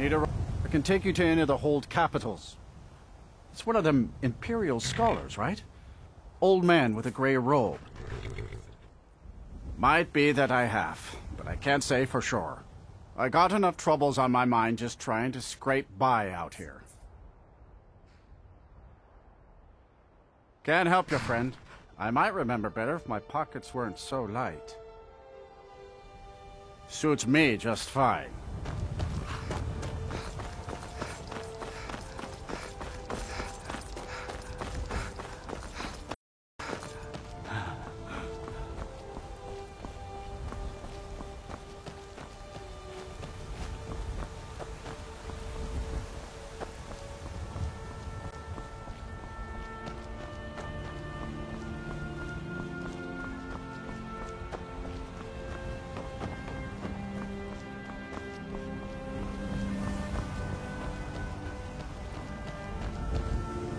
Need a ride? I can take you to any of the hold capitals. It's one of them Imperial scholars, right? Old man with a grey robe. Might be that I have, but I can't say for sure. I got enough troubles on my mind just trying to scrape by out here. Can't help you, friend. I might remember better if my pockets weren't so light. Suits me just fine.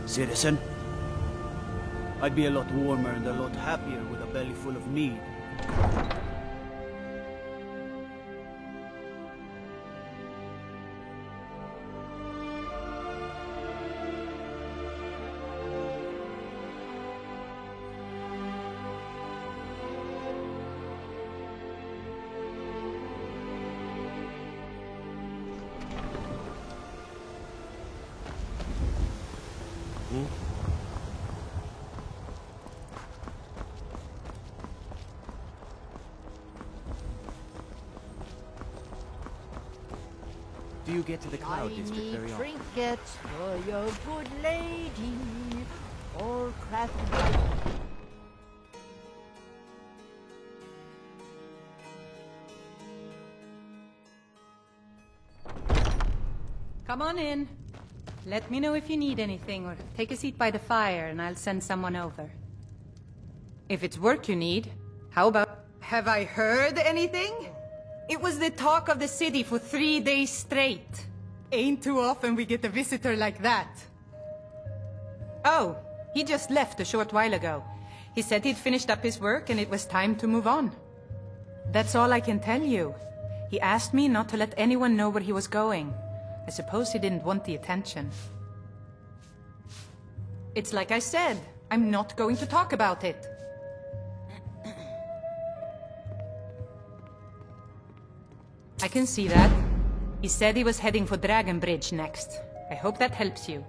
Citizen, I'd be a lot warmer and a lot happier with a belly full of mead. Do you get to the Cloud District very often? Trinkets for your good lady, all crafted. Come on in. Let me know if you need anything, or take a seat by the fire and I'll send someone over. If it's work you need, how about... Have I heard anything? It was the talk of the city for 3 days straight. Ain't too often we get a visitor like that. Oh, he just left a short while ago. He said he'd finished up his work and it was time to move on. That's all I can tell you. He asked me not to let anyone know where he was going. I suppose he didn't want the attention. It's like I said, I'm not going to talk about it. I can see that. He said he was heading for Dragon Bridge next. I hope that helps you.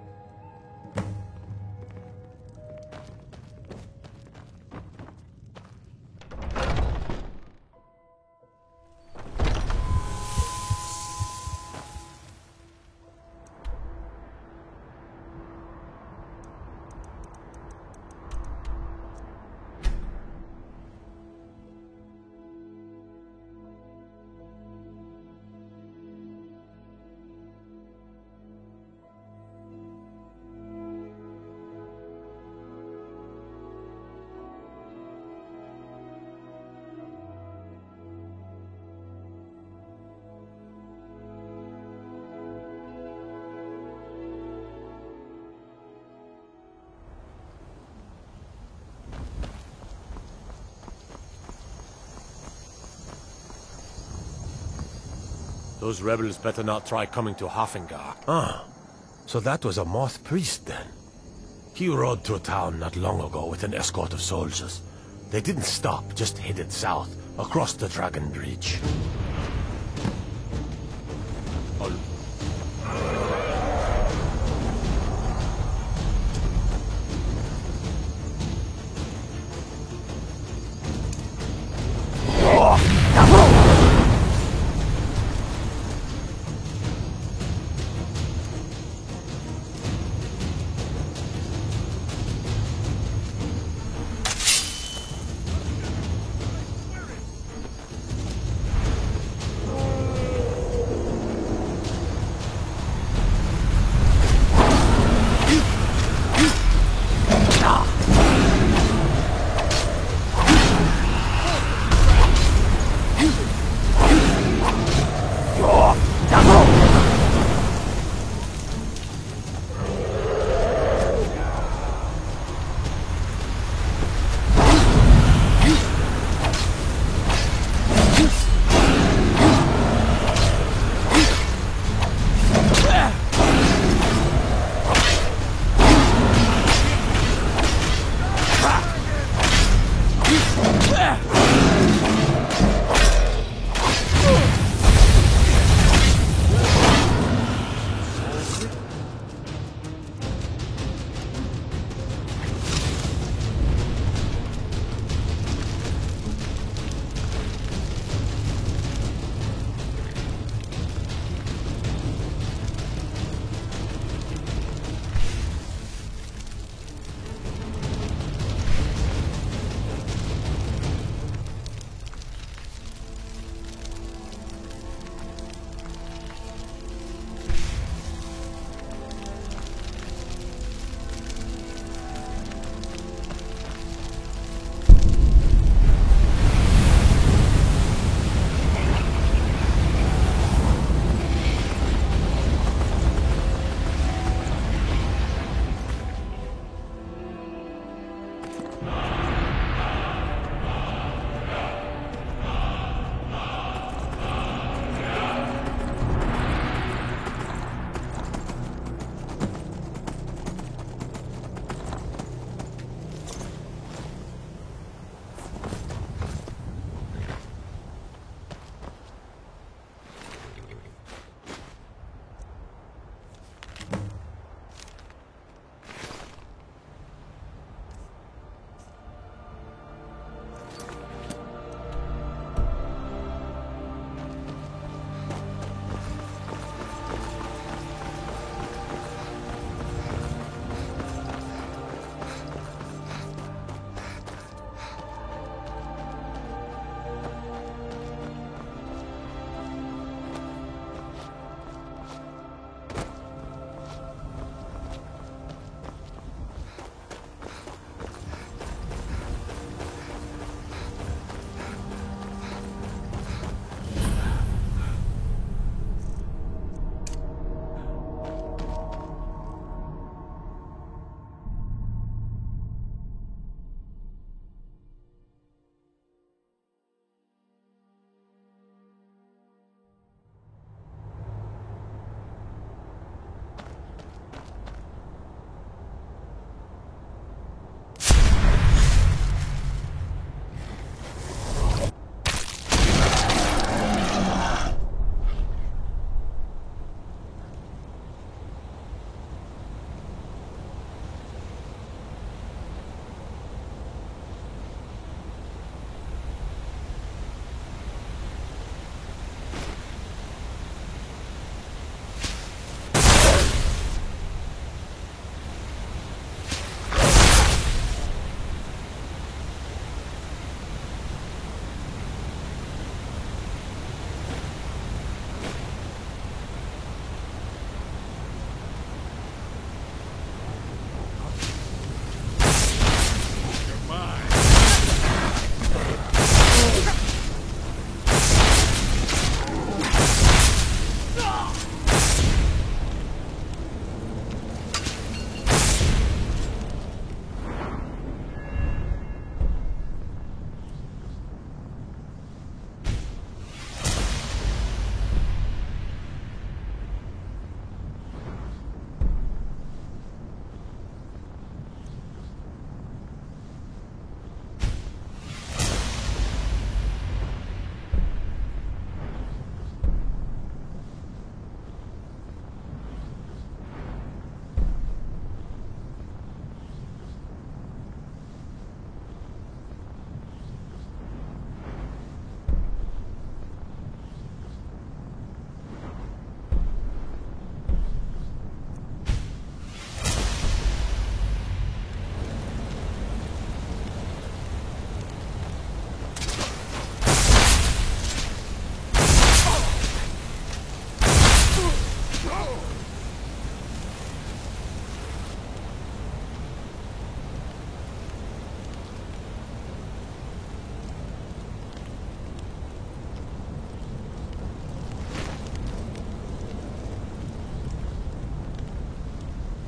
Those rebels better not try coming to Hafengar. Ah, so that was a Moth priest then. He rode through town not long ago with an escort of soldiers. They didn't stop, just headed south, across the Dragon Bridge.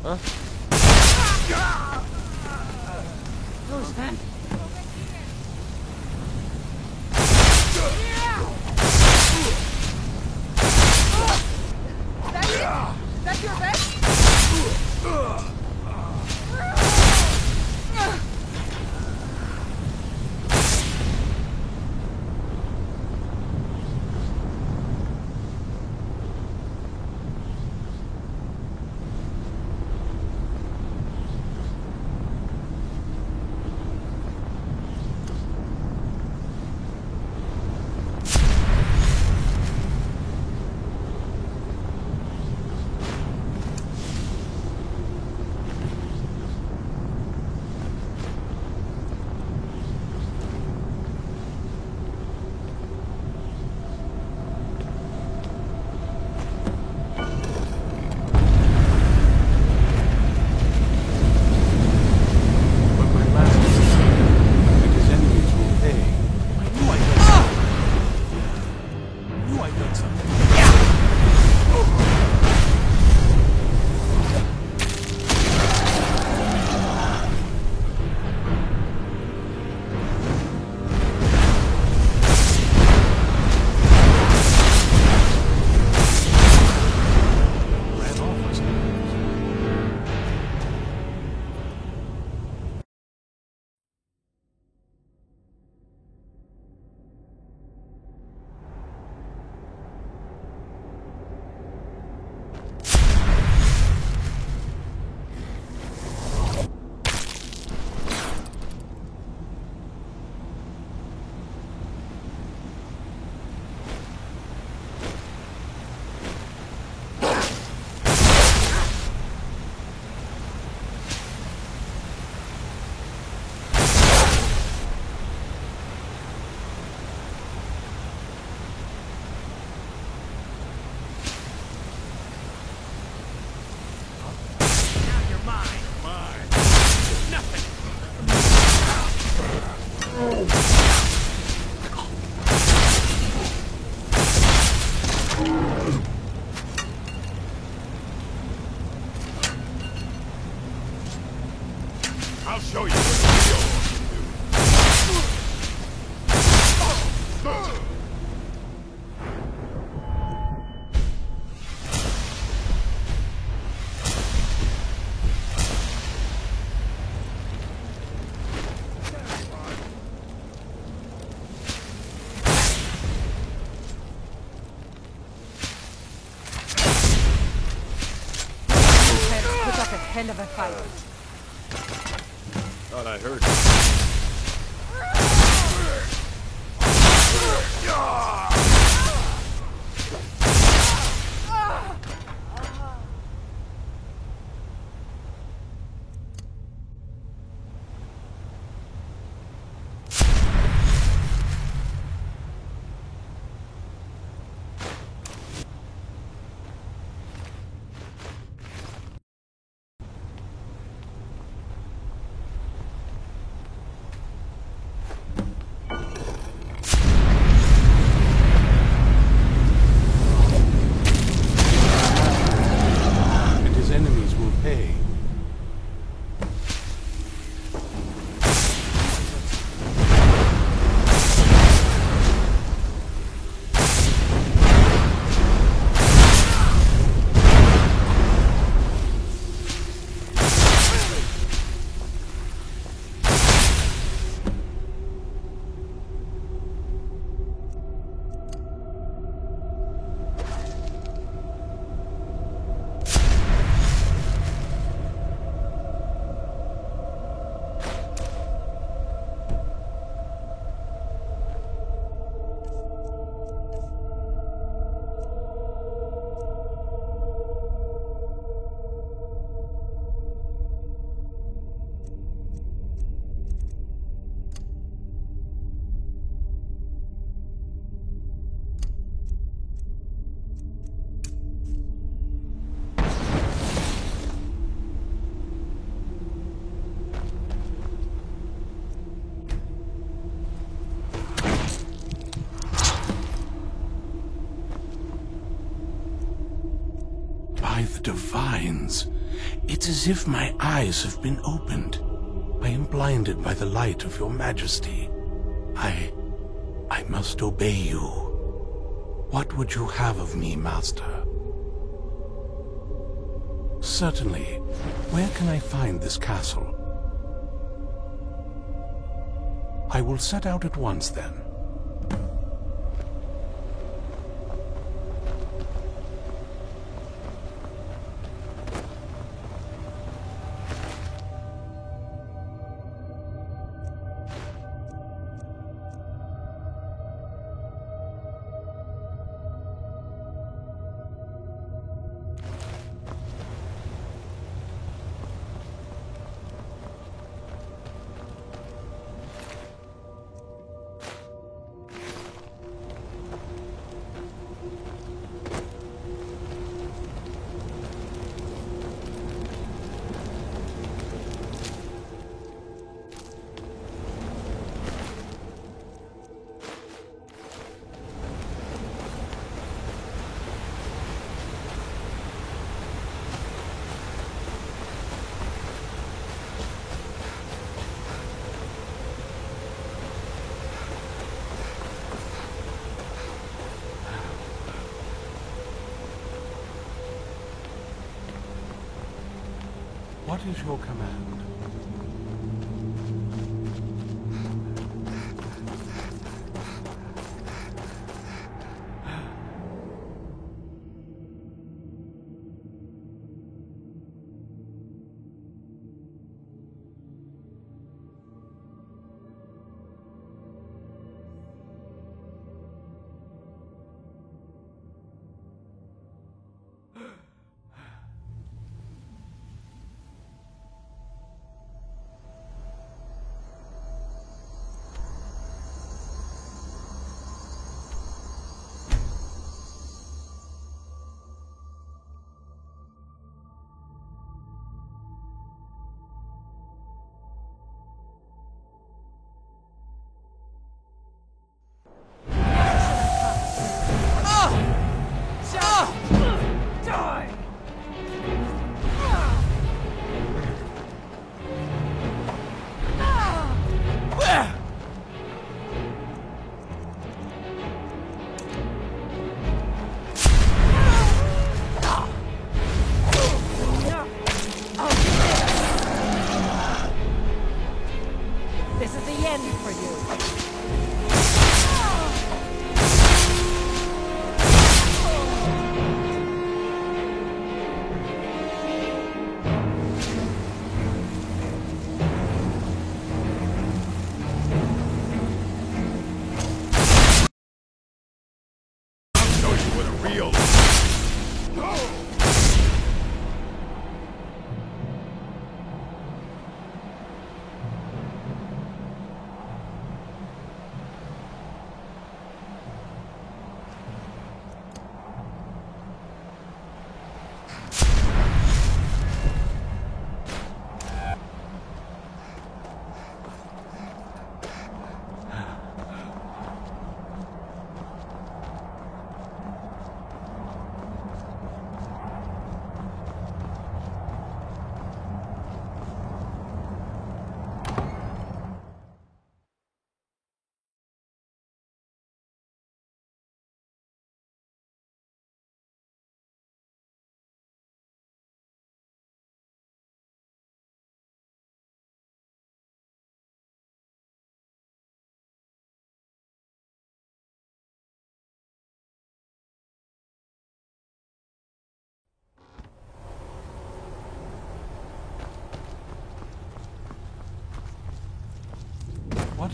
Huh? Who's that? That's your best? hell of a fight. Thought I heard. And his enemies will pay. By the Divines, it's as if my eyes have been opened. I am blinded by the light of your majesty. I must obey you. What would you have of me, master? Certainly. Where can I find this castle? I will set out at once, then. What is your command?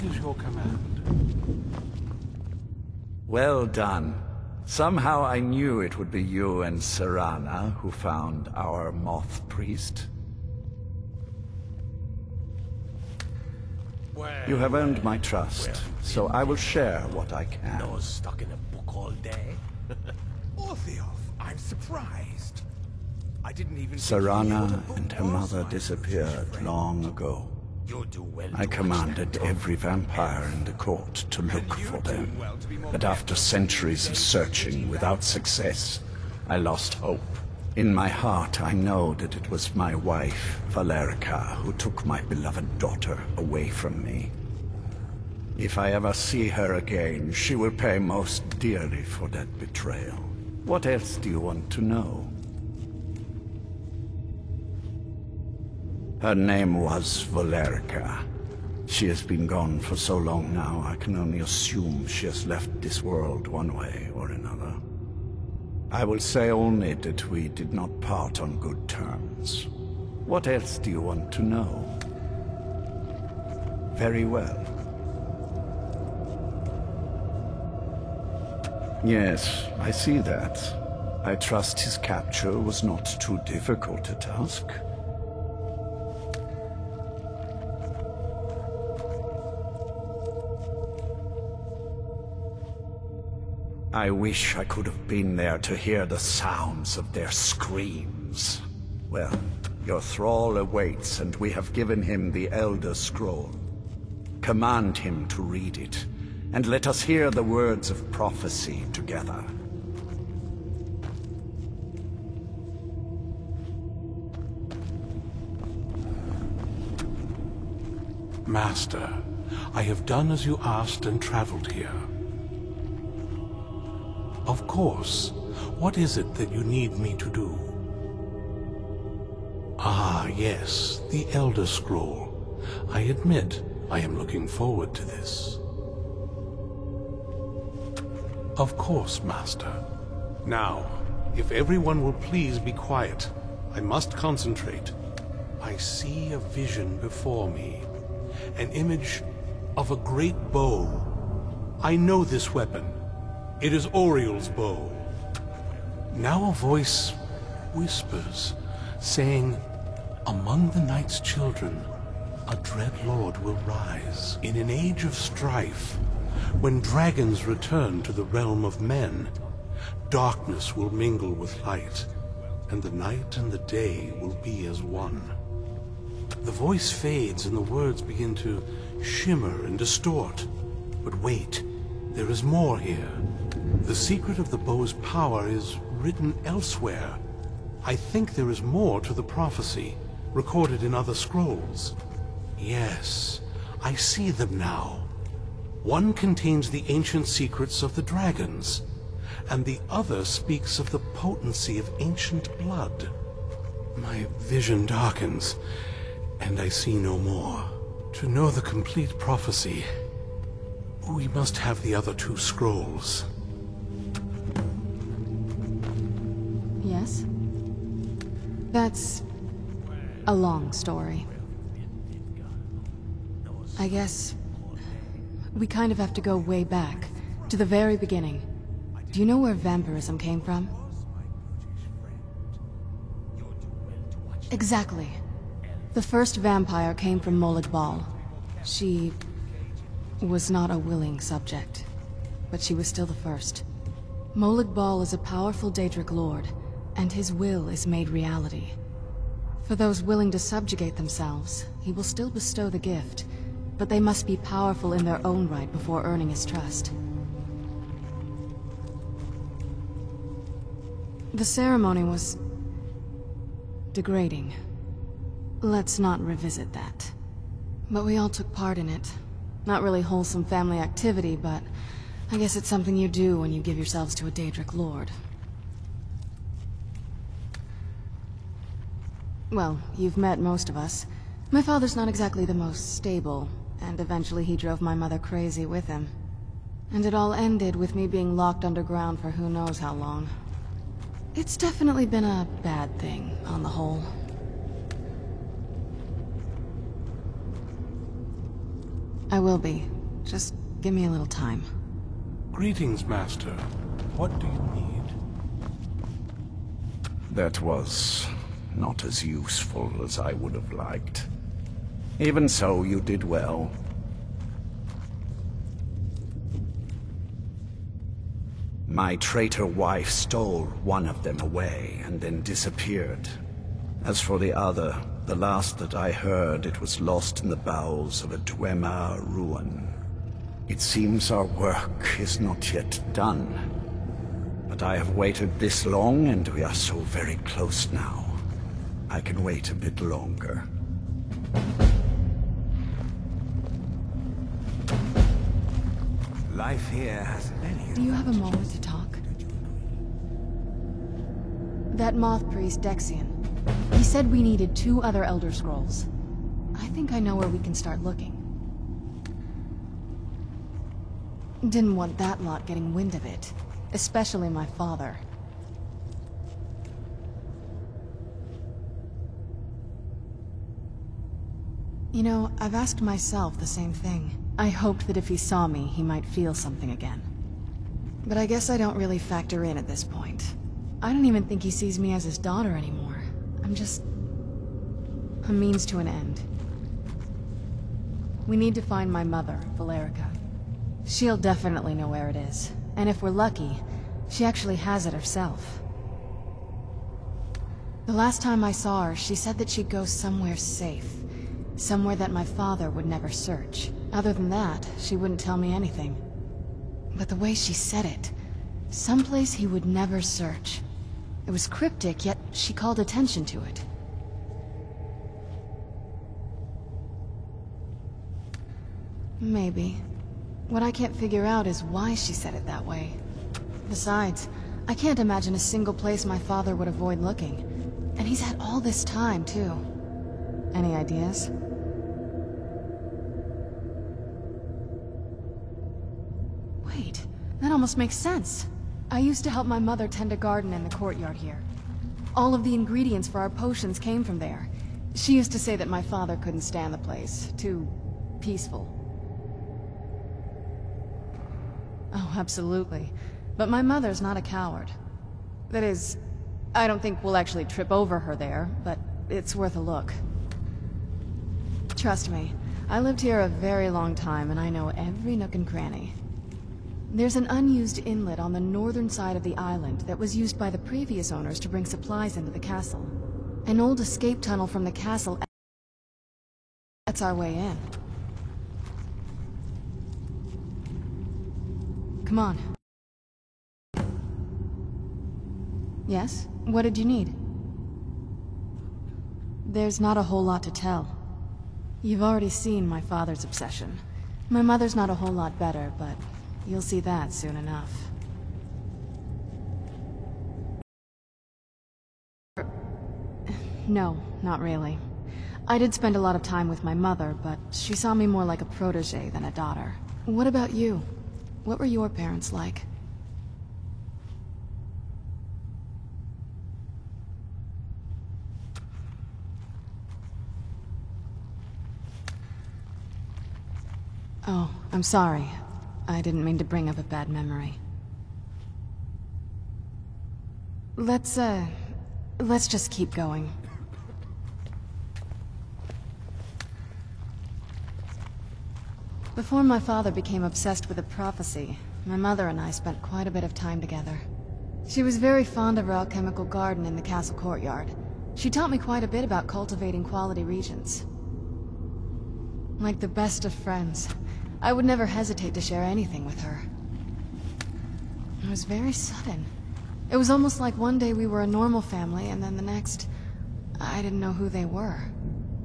What is your command? Well done. Somehow I knew it would be you and Serana who found our moth priest. You have earned my trust, so I will share what I can. Nose stuck in a book all day? Orthiolf, I'm surprised. I didn't even Serana and her mother disappeared long ago. You do well. I commanded every vampire in the court to look for them. But after centuries of searching without success, I lost hope. In my heart, I know that it was my wife, Valerica, who took my beloved daughter away from me. If I ever see her again, she will pay most dearly for that betrayal. What else do you want to know? Her name was Valerica. She has been gone for so long now, I can only assume she has left this world one way or another. I will say only that we did not part on good terms. What else do you want to know? Very well. Yes, I see that. I trust his capture was not too difficult a task. I wish I could have been there to hear the sounds of their screams. Well, your thrall awaits, and we have given him the Elder Scroll. Command him to read it, and let us hear the words of prophecy together. Master, I have done as you asked and traveled here. Of course. What is it that you need me to do? Ah, yes, the Elder Scroll. I admit, I am looking forward to this. Of course, Master. Now, if everyone will please be quiet, I must concentrate. I see a vision before me. An image of a great bow. I know this weapon. It is Auriel's bow. Now a voice whispers, saying, among the night's children, a dread lord will rise. In an age of strife, when dragons return to the realm of men, darkness will mingle with light, and the night and the day will be as one. The voice fades and the words begin to shimmer and distort. But wait, there is more here. The secret of the bow's power is written elsewhere. I think there is more to the prophecy, recorded in other scrolls. Yes, I see them now. One contains the ancient secrets of the dragons, and the other speaks of the potency of ancient blood. My vision darkens, and I see no more. To know the complete prophecy, we must have the other two scrolls. Yes? That's a long story. I guess we kind of have to go way back, to the very beginning. Do you know where vampirism came from? Exactly. The first vampire came from Molag Bal. She was not a willing subject, but she was still the first. Molag Bal is a powerful Daedric lord, and his will is made reality. For those willing to subjugate themselves, he will still bestow the gift, but they must be powerful in their own right before earning his trust. The ceremony was degrading. Let's not revisit that. But we all took part in it. Not really wholesome family activity, but I guess it's something you do when you give yourselves to a Daedric lord. Well, you've met most of us. My father's not exactly the most stable, and eventually he drove my mother crazy with him. And it all ended with me being locked underground for who knows how long. It's definitely been a bad thing, on the whole. I will be. Just give me a little time. Greetings, Master. What do you need? That was not as useful as I would have liked. Even so, you did well. My traitor wife stole one of them away and then disappeared. As for the other, the last that I heard, it was lost in the bowels of a Dwemer ruin. It seems our work is not yet done. But I have waited this long, and we are so very close now. I can wait a bit longer. Life here has many... Do you have a moment to talk? That Moth Priest, Dexion. He said we needed 2 other Elder Scrolls. I think I know where we can start looking. Didn't want that lot getting wind of it. Especially my father. You know, I've asked myself the same thing. I hoped that if he saw me, he might feel something again. But I guess I don't really factor in at this point. I don't even think he sees me as his daughter anymore. I'm just... a means to an end. We need to find my mother, Valerica. She'll definitely know where it is. And if we're lucky, she actually has it herself. The last time I saw her, she said that she'd go somewhere safe. Somewhere that my father would never search. Other than that, she wouldn't tell me anything. But the way she said it, someplace he would never search. It was cryptic, yet she called attention to it. Maybe. What I can't figure out is why she said it that way. Besides, I can't imagine a single place my father would avoid looking. And he's had all this time, too. Any ideas? Wait, that almost makes sense. I used to help my mother tend a garden in the courtyard here. All of the ingredients for our potions came from there. She used to say that my father couldn't stand the place. Too... peaceful. Oh, absolutely. But my mother's not a coward. That is, I don't think we'll actually trip over her there, but it's worth a look. Trust me, I lived here a very long time and I know every nook and cranny. There's an unused inlet on the northern side of the island that was used by the previous owners to bring supplies into the castle. An old escape tunnel from the castle. That's our way in. Come on. Yes? What did you need? There's not a whole lot to tell. You've already seen my father's obsession. My mother's not a whole lot better, but you'll see that soon enough. No, not really. I did spend a lot of time with my mother, but she saw me more like a protege than a daughter. What about you? What were your parents like? Oh, I'm sorry. I didn't mean to bring up a bad memory. Let's just keep going. Before my father became obsessed with a prophecy, my mother and I spent quite a bit of time together. She was very fond of her alchemical garden in the castle courtyard. She taught me quite a bit about cultivating quality regions. Like the best of friends, I would never hesitate to share anything with her. It was very sudden. It was almost like one day we were a normal family, and then the next, I didn't know who they were.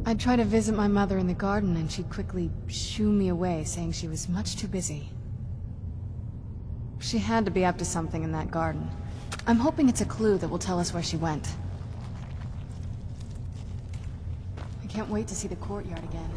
I'd try to visit my mother in the garden, and she'd quickly shoo me away, saying she was much too busy. She had to be up to something in that garden. I'm hoping it's a clue that will tell us where she went. I can't wait to see the courtyard again.